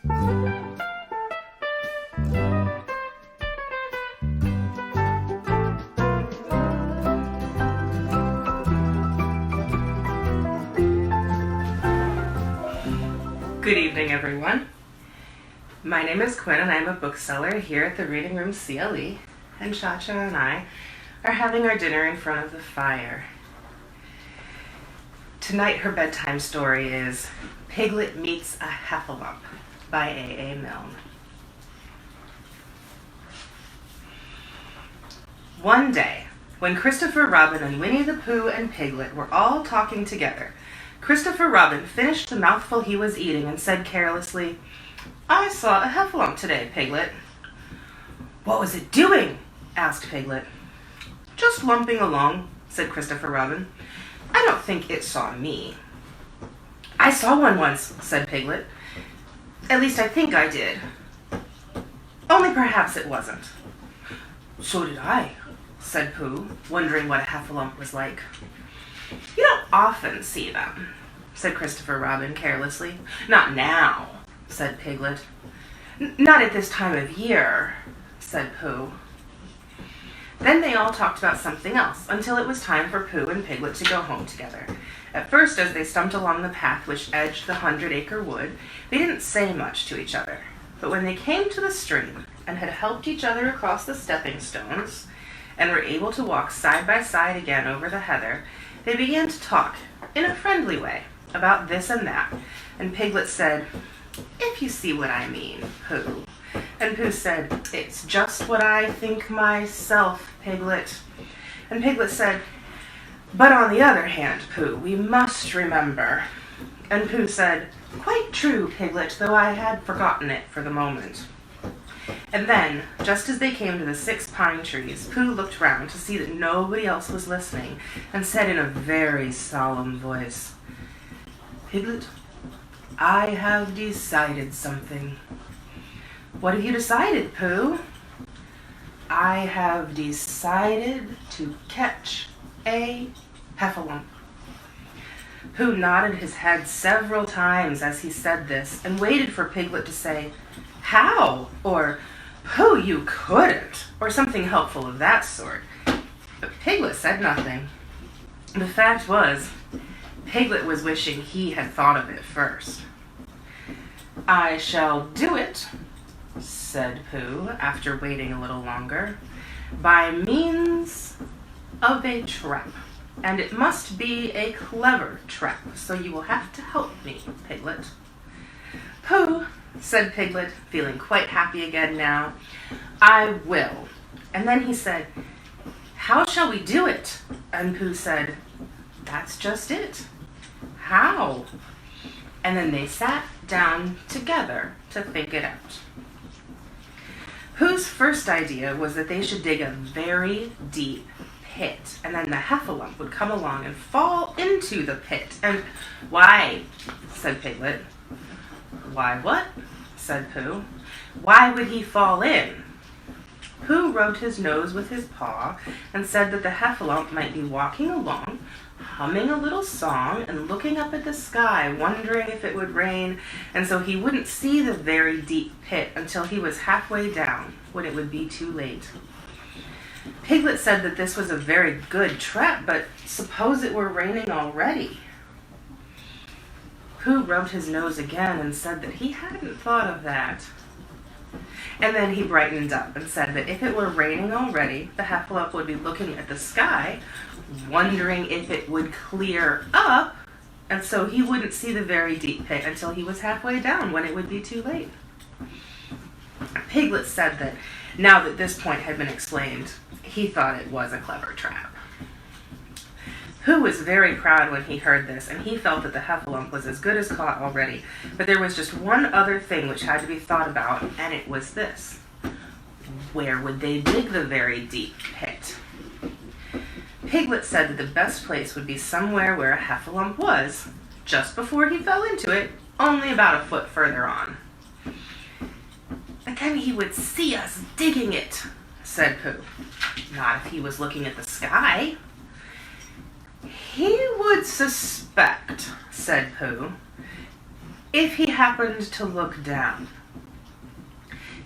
Good evening, everyone. My name is Quinn, and I'm a bookseller here at the Reading Room CLE, and Cha-Cha and I are having our dinner in front of the fire. Tonight, her bedtime story is Piglet Meets a Heffalump by A.A. Milne. One day, when Christopher Robin and Winnie the Pooh and Piglet were all talking together, Christopher Robin finished the mouthful he was eating and said carelessly, "I saw a heffalump today, Piglet." "What was it doing?" asked Piglet. "Just lumping along," said Christopher Robin. "I don't think it saw me." "I saw one once," said Piglet. "At least I think I did. Only perhaps it wasn't." "So did I," said Pooh, wondering what a heffalump was like. "You don't often see them," said Christopher Robin carelessly. "Not now," said Piglet. "Not at this time of year," said Pooh. Then they all talked about something else until it was time for Pooh and Piglet to go home together. At first, as they stumped along the path which edged the 100-acre wood, they didn't say much to each other. But when they came to the stream and had helped each other across the stepping stones and were able to walk side by side again over the heather, they began to talk, in a friendly way, about this and that, and Piglet said, "If you see what I mean, Pooh." And Pooh said, "It's just what I think myself, Piglet." And Piglet said, "But on the other hand, Pooh, we must remember." And Pooh said, "Quite true, Piglet, though I had forgotten it for the moment." And then, just as they came to the 6 pine trees, Pooh looked round to see that nobody else was listening, and said in a very solemn voice, "Piglet, I have decided something." "What have you decided, Pooh?" "I have decided to catch a heffalump." Pooh nodded his head several times as he said this, and waited for Piglet to say, "How?" or "Pooh, you couldn't," or something helpful of that sort. But Piglet said nothing. The fact was, Piglet was wishing he had thought of it first. "I shall do it," said Pooh, after waiting a little longer, "by means of a trap. And it must be a clever trap, so you will have to help me, Piglet." "Pooh," said Piglet, feeling quite happy again now, "I will." And then he said, "How shall we do it?" And Pooh said, "That's just it. How?" And then they sat down together to think it out. Pooh's first idea was that they should dig a very deep pit, and then the heffalump would come along and fall into the pit. And "Why?" said Piglet. "Why what?" said Pooh. "Why would he fall in?" Pooh rubbed his nose with his paw and said that the heffalump might be walking along, humming a little song and looking up at the sky, wondering if it would rain, and so he wouldn't see the very deep pit until he was halfway down, when it would be too late. Piglet said that this was a very good trap, but suppose it were raining already? Pooh rubbed his nose again and said that he hadn't thought of that. And then he brightened up and said that if it were raining already, the heffalump would be looking at the sky, wondering if it would clear up, and so he wouldn't see the very deep pit until he was halfway down, when it would be too late. Piglet said that now that this point had been explained, he thought it was a clever trap. Pooh was very proud when he heard this, and he felt that the heffalump was as good as caught already. But there was just one other thing which had to be thought about, and it was this. Where would they dig the very deep pit? Piglet said that the best place would be somewhere where a heffalump was, just before he fell into it, only about a foot further on. "But then he would see us digging it," said Pooh. "Not if he was looking at the sky." "He would suspect," said Pooh, if he happened to look down.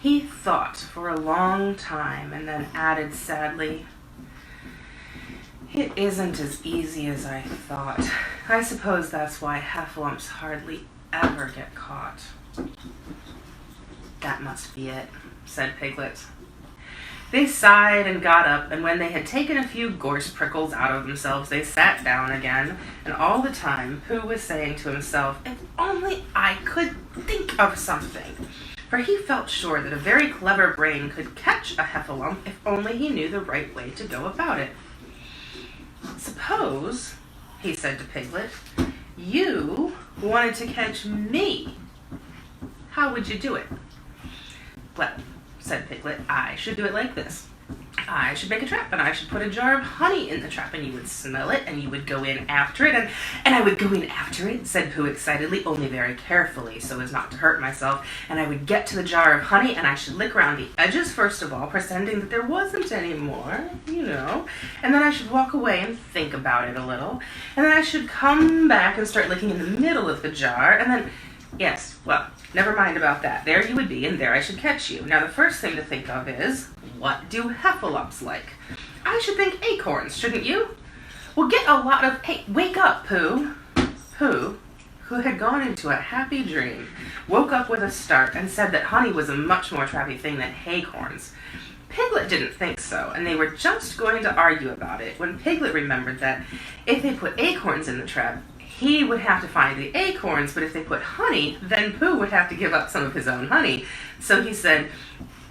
He thought for a long time and then added sadly, "It isn't as easy as I thought. I suppose that's why heffalumps hardly ever get caught." "That must be it," said Piglet. They sighed and got up, and when they had taken a few gorse prickles out of themselves, they sat down again, and all the time Pooh was saying to himself, "If only I could think of something," for he felt sure that a very clever brain could catch a heffalump if only he knew the right way to go about it. "Suppose," he said to Piglet, "you wanted to catch me. How would you do it?" "Well," said Piglet, "I should do it like this. I should make a trap, and I should put a jar of honey in the trap, and you would smell it, and you would go in after it, and I would go in after it," said Pooh excitedly, "only very carefully, so as not to hurt myself, and I would get to the jar of honey, and I should lick around the edges first of all, pretending that there wasn't any more, and then I should walk away and think about it a little, and then I should come back and start licking in the middle of the jar, and then, yes, well, never mind about that. There you would be, and there I should catch you. Now the first thing to think of is, what do heffalumps like? I should think acorns, shouldn't you? Well, get a lot of... Hey, wake up, Pooh." Pooh, who had gone into a happy dream, woke up with a start and said that honey was a much more trappy thing than haycorns. Piglet didn't think so, and they were just going to argue about it when Piglet remembered that if they put acorns in the trap, he would have to find the acorns, but if they put honey, then Pooh would have to give up some of his own honey. So he said,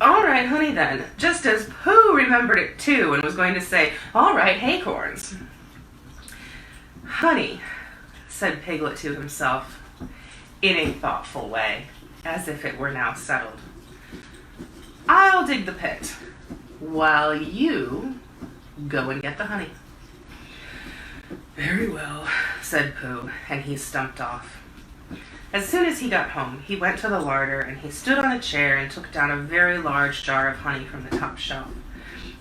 "All right, honey then," just as Pooh remembered it too and was going to say, "All right, haycorns." "Honey," said Piglet to himself in a thoughtful way, as if it were now settled. "I'll dig the pit while you go and get the honey." "Very well," said Pooh, and he stumped off. As soon as he got home, he went to the larder, and he stood on a chair and took down a very large jar of honey from the top shelf.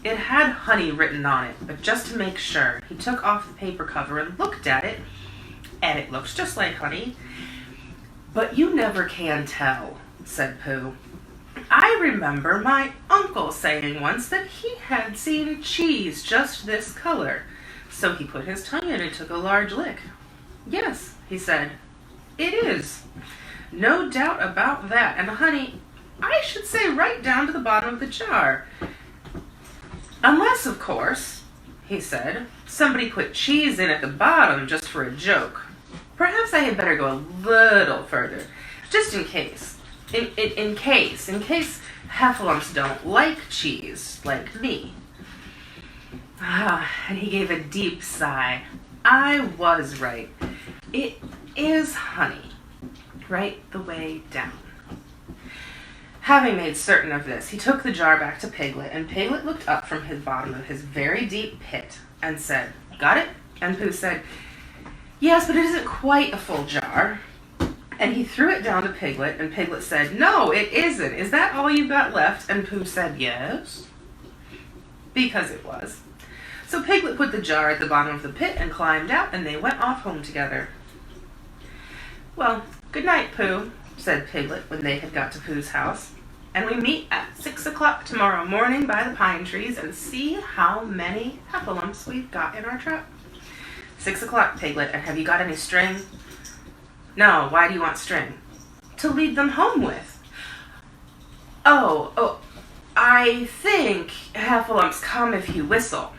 It had honey written on it, but just to make sure, he took off the paper cover and looked at it, and it looked just like honey. "But you never can tell," said Pooh. "I remember my uncle saying once that he had seen cheese just this color." So he put his tongue in and took a large lick. "Yes," he said, "it is. No doubt about that. And honey, I should say right down to the bottom of the jar. Unless, of course," he said, "somebody put cheese in at the bottom just for a joke. Perhaps I had better go a little further, just in case. In case heffalumps don't like cheese, like me." And he gave a deep sigh. "I was right. It is honey, right the way down." Having made certain of this, he took the jar back to Piglet, and Piglet looked up from the bottom of his very deep pit and said, "Got it?" And Pooh said, "Yes, but it isn't quite a full jar." And he threw it down to Piglet, and Piglet said, "No, it isn't. Is that all you've got left?" And Pooh said, "Yes," because it was. So Piglet put the jar at the bottom of the pit and climbed out, and they went off home together. "Well, good night, Pooh," said Piglet when they had got to Pooh's house. "And we meet at 6 o'clock tomorrow morning by the pine trees and see how many heffalumps we've got in our trap." 6 o'clock, Piglet, and have you got any string?" "No, why do you want string?" "To lead them home with." Oh, I think heffalumps come if you whistle."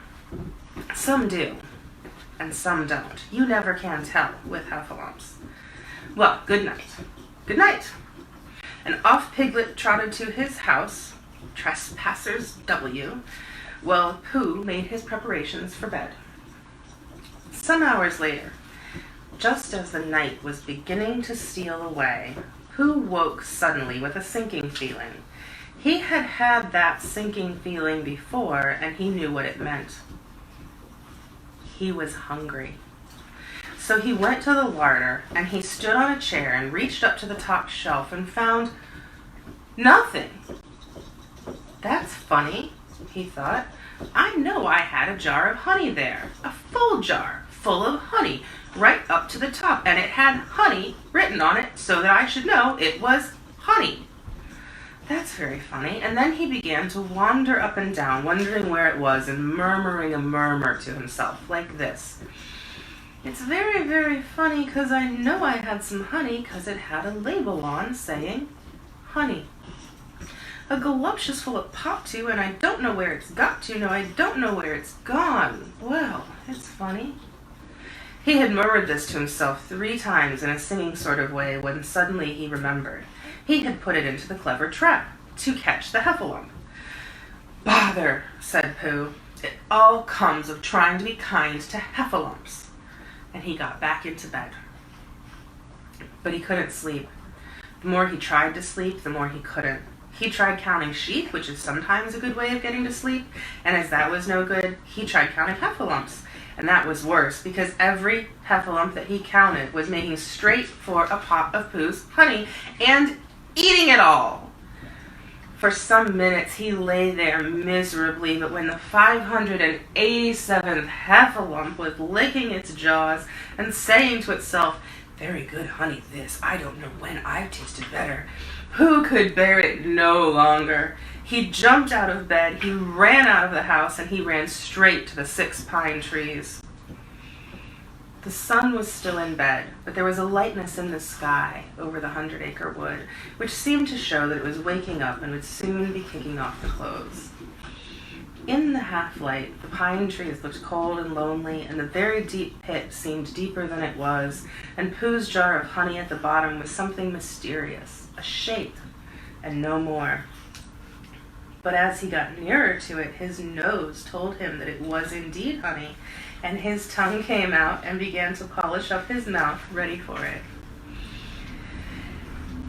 "Some do, and some don't. You never can tell with heffalumps." "Well, good night." "Good night." And off Piglet trotted to his house, Trespassers W, while Pooh made his preparations for bed. Some hours later, just as the night was beginning to steal away, Pooh woke suddenly with a sinking feeling. He had had that sinking feeling before, and he knew what it meant. He was hungry. So he went to the larder, and he stood on a chair and reached up to the top shelf and found nothing. "That's funny," he thought. "I know I had a jar of honey there, a full jar, full of honey. right up to the top, and it had honey written on it so that I should know it was honey. That's very funny. And then he began to wander up and down, wondering where it was and murmuring a murmur to himself like this. It's very, very funny because I know I had some honey because it had a label on saying honey. A galuptious full of pop to, and I don't know where it's got to. No, I don't know where it's gone. Well, it's funny. He had murmured this to himself 3 times in a singing sort of way when suddenly he remembered. He had put it into the clever trap to catch the Heffalump. Bother, said Pooh. It all comes of trying to be kind to Heffalumps. And he got back into bed. But he couldn't sleep. The more he tried to sleep, the more he couldn't. He tried counting sheep, which is sometimes a good way of getting to sleep, and as that was no good, he tried counting Heffalumps. And that was worse, because every Heffalump that he counted was making straight for a pot of Pooh's honey and eating it all. For some minutes he lay there miserably, but when the 587th Heffalump was licking its jaws and saying to itself, "Very good honey this, I don't know when I've tasted better," Pooh could bear it no longer. He jumped out of bed, he ran out of the house, and he ran straight to the 6 pine trees. The sun was still in bed, but there was a lightness in the sky over the 100-acre wood, which seemed to show that it was waking up and would soon be kicking off the clothes. In the half-light, the pine trees looked cold and lonely, and the very deep pit seemed deeper than it was, and Pooh's jar of honey at the bottom was something mysterious, a shape, and no more. But as he got nearer to it, his nose told him that it was indeed honey, and his tongue came out and began to polish up his mouth, ready for it.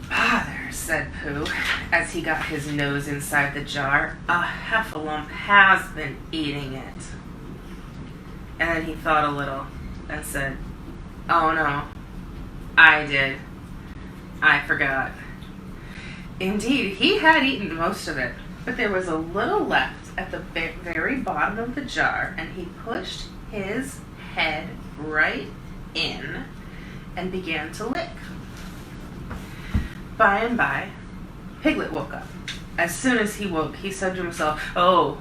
"Bother," said Pooh, as he got his nose inside the jar. "A Heffalump has been eating it." And then he thought a little and said, "Oh no, I did. I forgot." Indeed, he had eaten most of it, but there was a little left at the very bottom of the jar, and he pushed his head right in and began to lick. By and by, Piglet woke up. As soon as he woke, he said to himself, "Oh."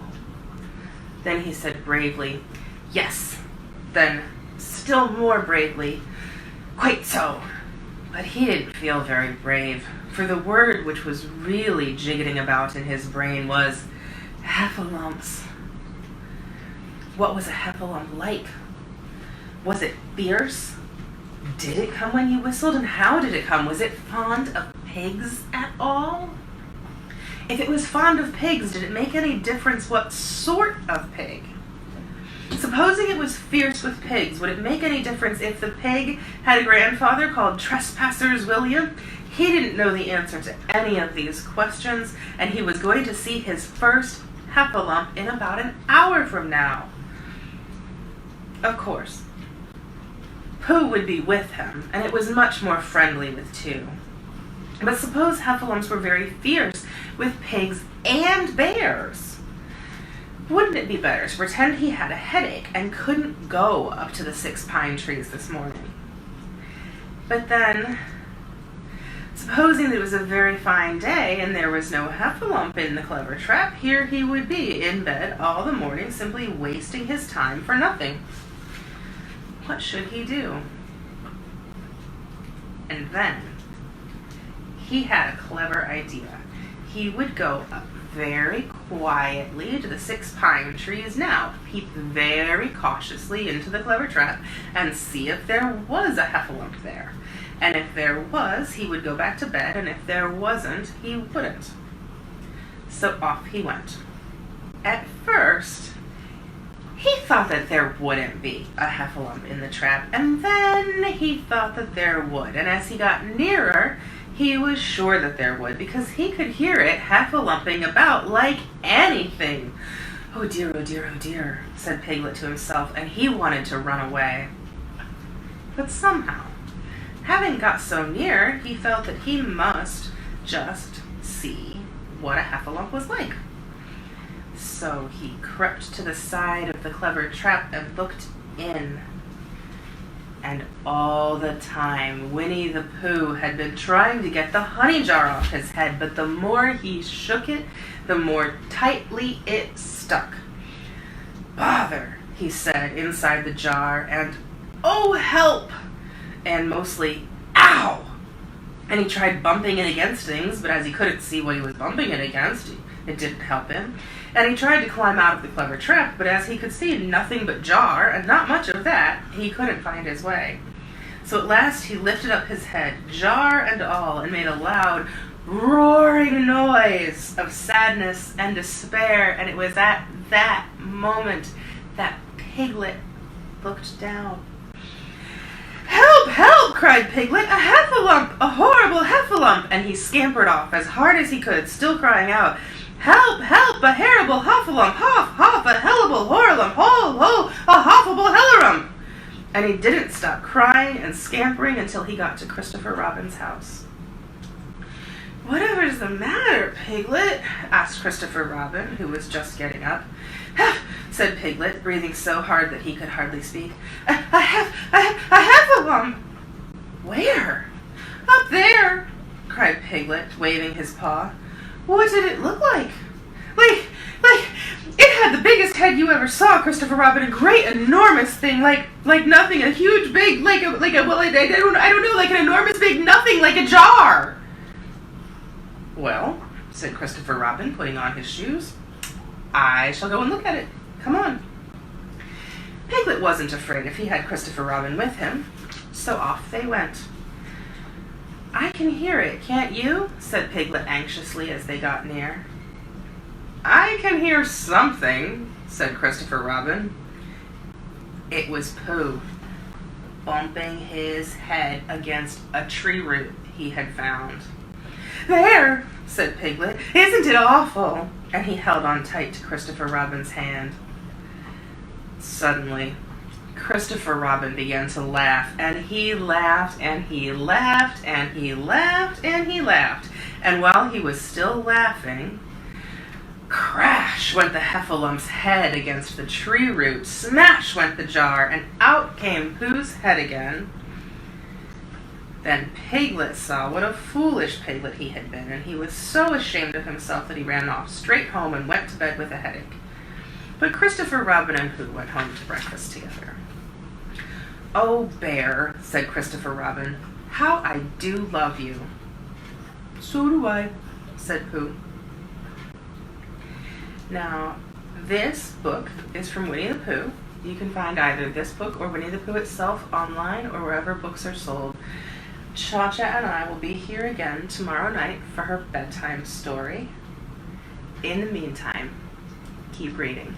Then he said bravely, "Yes." Then, still more bravely, "Quite so." But he didn't feel very brave, for the word which was really jigging about in his brain was Heffalumps. What was a Heffalump like? Was it fierce? Did it come when you whistled, and how did it come? Was it fond of pigs at all? If it was fond of pigs, did it make any difference what sort of pig? Supposing it was fierce with pigs, would it make any difference if the pig had a grandfather called Trespassers William? He didn't know the answer to any of these questions, and he was going to see his first Heffalump in about an hour from now. Of course, Pooh would be with him, and it was much more friendly with 2. But suppose Heffalumps were very fierce with pigs and bears? Wouldn't it be better to pretend he had a headache and couldn't go up to the 6 pine trees this morning? But then, supposing it was a very fine day and there was no Heffalump in the clever trap, here he would be in bed all the morning, simply wasting his time for nothing. What should he do? And then he had a clever idea. He would go up very quietly to the 6 pine trees now, peep very cautiously into the clever trap, and see if there was a Heffalump there. And if there was, he would go back to bed, and if there wasn't, he wouldn't. So off he went. At first, he thought that there wouldn't be a Heffalump in the trap, and then he thought that there would, and as he got nearer, he was sure that there would, because he could hear it Heffalumping about like anything. "Oh dear, oh dear, oh dear," said Piglet to himself, and he wanted to run away. But somehow, having got so near, he felt that he must just see what a Heffalump was like. So he crept to the side of the clever trap and looked in. And all the time, Winnie the Pooh had been trying to get the honey jar off his head, but the more he shook it, the more tightly it stuck. "Bother," he said inside the jar, and "Oh, help!" and mostly, "Ow!" And he tried bumping it against things, but as he couldn't see what he was bumping it against, it didn't help him. And he tried to climb out of the clever trap, but as he could see nothing but jar, and not much of that, he couldn't find his way. So at last he lifted up his head, jar and all, and made a loud, roaring noise of sadness and despair, and it was at that moment that Piglet looked down. "Help, help!" cried Piglet. "A heffalump! A horrible heffalump!" And he scampered off as hard as he could, still crying out, "Help, help! A horrible heffalump! Hoff, hoff! A hellable horrulump! Ho, ho! A hoffable hellerump!" And he didn't stop crying and scampering until he got to Christopher Robin's house. "Whatever's the matter, Piglet?" asked Christopher Robin, who was just getting up. "Huff," said Piglet, breathing so hard that he could hardly speak. A heffalump." "Where?" "Up there," cried Piglet, waving his paw. "What did it look like?" Like, it had the biggest head you ever saw, Christopher Robin, a great, enormous thing, like nothing, a huge, big, I don't know, like an enormous, big nothing, like a jar." "Well," said Christopher Robin, putting on his shoes, "I shall go and look at it. Come on." Piglet wasn't afraid if he had Christopher Robin with him, so off they went. "I can hear it, can't you?" said Piglet anxiously as they got near. "I can hear something," said Christopher Robin. It was Pooh, bumping his head against a tree root he had found. "There," said Piglet, "isn't it awful?" And he held on tight to Christopher Robin's hand. Suddenly, Christopher Robin began to laugh, and he laughed, and he laughed, and he laughed, and he laughed. And while he was still laughing, crash went the Heffalump's head against the tree root, smash went the jar, and out came Pooh's head again. Then Piglet saw what a foolish Piglet he had been, and he was so ashamed of himself that he ran off straight home and went to bed with a headache. But Christopher Robin and Pooh went home to breakfast together. "Oh, Bear," said Christopher Robin, "how I do love you." "So do I," said Pooh. Now, this book is from Winnie the Pooh. You can find either this book or Winnie the Pooh itself online or wherever books are sold. Cha-Cha and I will be here again tomorrow night for her bedtime story. In the meantime, keep reading.